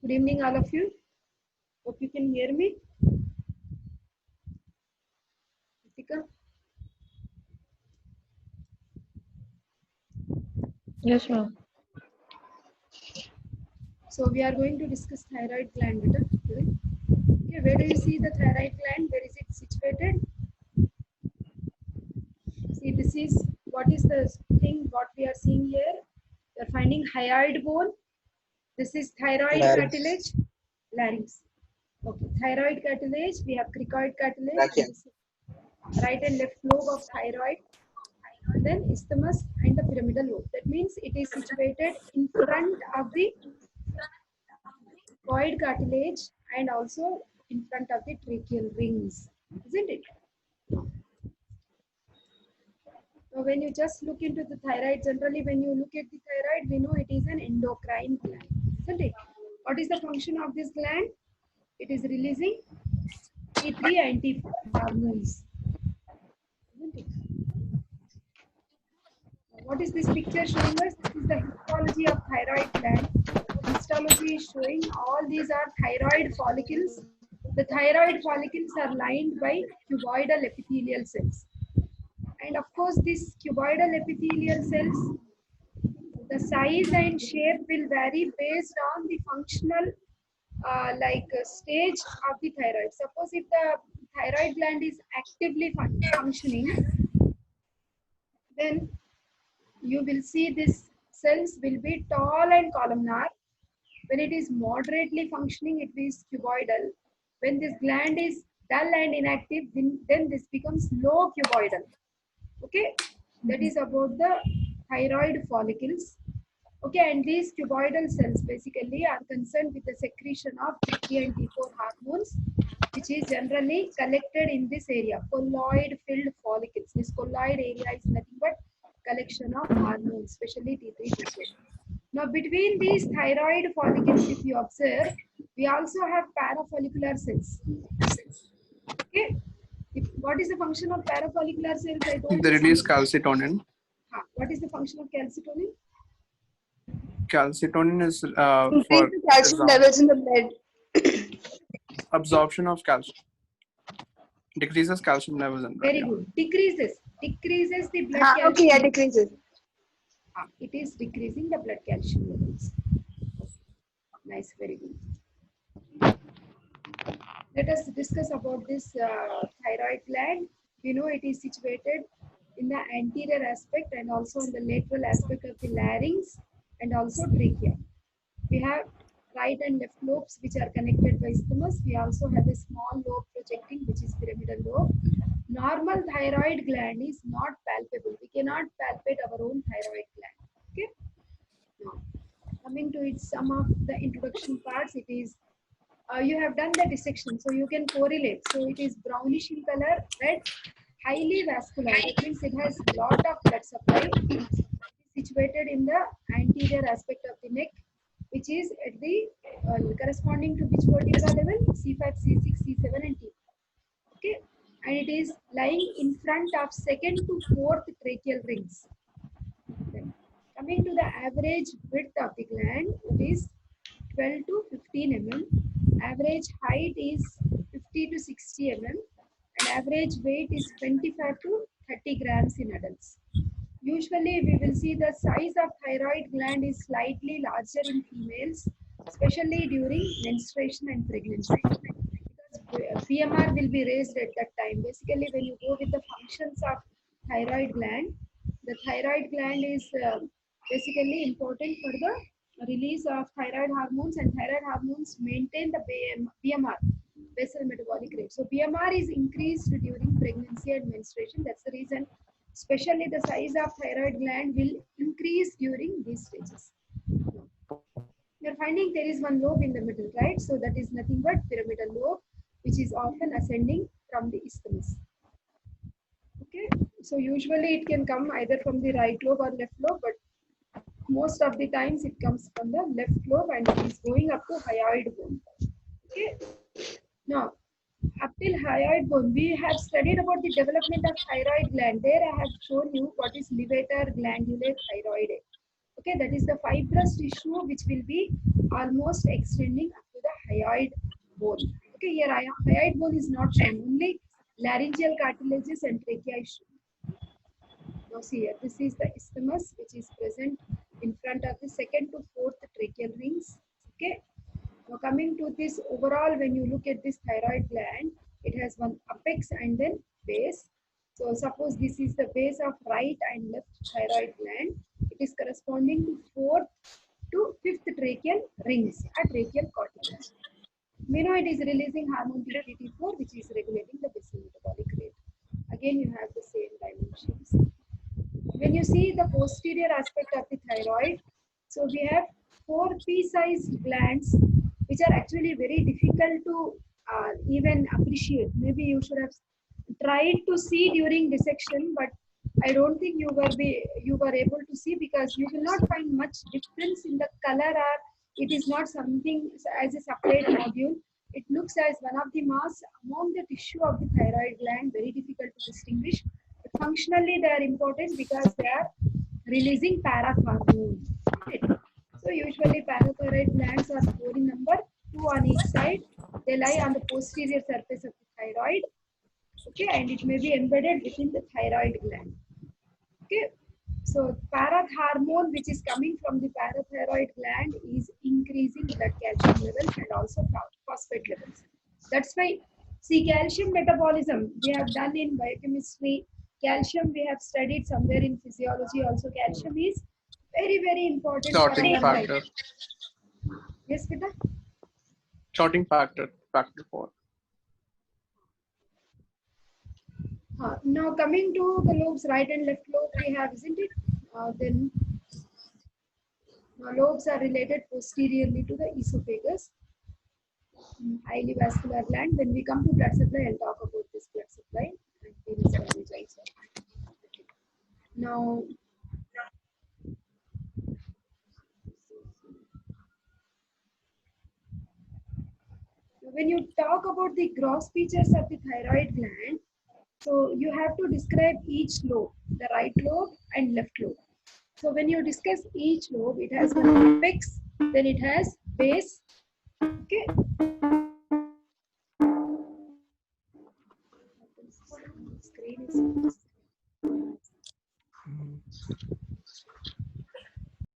Good evening, all of you. Hope you can hear me. Ritika? Yes, ma'am. So we are going to discuss thyroid gland today. Okay, where do you see the thyroid gland? Where is it situated? See, this is what is the thing what we are seeing here. We are finding hyoid bone. This is thyroid cartilage, larynx. Okay, thyroid cartilage. We have cricoid cartilage. And this is right and left lobe of thyroid. And then isthmus and the pyramidal lobe. That means it is situated in front of the cricoid cartilage and also in front of the tracheal rings, isn't it? Now, when you just look into the thyroid, generally when you look at the thyroid, we know it is an endocrine gland, isn't it? What is the function of this gland? It is releasing T3 anti hormones, isn't it? What is this picture showing us? This is the histology of thyroid gland. Histology is showing all these are thyroid follicles. The thyroid follicles are lined by cuboidal epithelial cells. And of course, these cuboidal epithelial cells, the size and shape will vary based on the functional stage of the thyroid. Suppose if the thyroid gland is actively functioning, then you will see these cells will be tall and columnar. When it is moderately functioning, it is cuboidal. When this gland is dull and inactive, then this becomes low cuboidal. Okay, that is about the thyroid follicles. Okay, and these cuboidal cells basically are concerned with the secretion of T3 and T4 hormones, which is generally collected in this area, colloid-filled follicles. This colloid area is nothing but collection of hormones, especially T3, T4. Now, between these thyroid follicles, if you observe, we also have parafollicular cells. Okay, what is the function of parafollicular cells? I told They you release something. calcitonin. What is the function of calcitonin? Calcitonin is Increase for the calcium levels in the blood. absorption of calcium. Decreases calcium levels in blood. Very good. Decreases the blood calcium. Okay, yeah, decreases. It is decreasing the blood calcium levels. Nice, very good. Let us discuss about this thyroid gland. We know it is situated in the anterior aspect and also in the lateral aspect of the larynx and also trachea. We have right and left lobes which are connected by isthmus. We also have a small lobe projecting, which is pyramidal lobe. Normal thyroid gland is not palpable. We cannot palpate our own thyroid gland. Okay. Now, coming to its some of the introduction parts, it is you have done the dissection, so you can correlate. So it is brownish in color, red, highly vascular. It means it has lot of blood supply. It is situated in the anterior aspect of the neck, which is at the corresponding to which vertebra level? C5, C6, C7, and T. Okay, and it is lying in front of second to fourth tracheal rings. Then, coming to the average width of the gland, it is 12 to 15 mm. Average height is 50 to 60 mm, and average weight is 25 to 30 grams in adults. Usually, we will see the size of thyroid gland is slightly larger in females, especially during menstruation and pregnancy. Because BMR will be raised at that time. Basically, when you go with the functions of thyroid gland, the thyroid gland is basically important for the release of thyroid hormones, and thyroid hormones maintain the BMR, basal metabolic rate. So BMR is increased during pregnancy and menstruation. That's the reason, especially the size of thyroid gland will increase during these stages. You're finding there is one lobe in the middle, right? So that is nothing but pyramidal lobe, which is often ascending from the isthmus. Okay, so usually it can come either from the right lobe or left lobe, but most of the times it comes from the left lobe and it is going up to hyoid bone. Okay, now up till hyoid bone, we have studied about the development of thyroid gland. There I have shown you what is levator glandule thyroidae. Okay, that is the fibrous tissue which will be almost extending up to the hyoid bone. Okay, here hyoid bone is not shown, only laryngeal cartilages and trachea is shown. Now see here, this is the isthmus which is present in front of the second to fourth tracheal rings. Okay, now coming to this overall, when you look at this thyroid gland, it has one apex and then base. So suppose this is the base of right and left thyroid gland. It is corresponding to fourth to fifth tracheal rings at tracheal cartilage. We know it is releasing hormone DPT4, which is regulating the basal metabolic rate. Again, you have the same dimensions. When you see the posterior aspect of the thyroid, so we have four pea-sized glands, which are actually very difficult to even appreciate. Maybe you should have tried to see during dissection, but I don't think you were able to see, because you will not find much difference in the color, or it is not something as a separate module. It looks as one of the mass among the tissue of the thyroid gland, very difficult to distinguish. But functionally, they are important because they are releasing parathormone. Right? So usually parathyroid glands are four in number, two on each side. They lie on the posterior surface of the thyroid. Okay, and it may be embedded within the thyroid gland. Okay, so parathormone, which is coming from the parathyroid gland, is increasing blood calcium levels and also phosphate levels. That's why, see, calcium metabolism we have done in biochemistry. Calcium we have studied somewhere in physiology also. Calcium is very important for Clotting our life. factor. Yes, Pita? Clotting factor. Factor 4. Now coming to the lobes, right and left lobe we have, isn't it? Then lobes are related posteriorly to the esophagus, highly vascular gland. When we come to blood supply, I'll talk about this blood supply and venous drainage also. Okay. Now, when you talk about the gross features of the thyroid gland, so you have to describe each lobe, the right lobe and left lobe. So when you discuss each lobe, it has one apex, then it has base. Okay. Screen is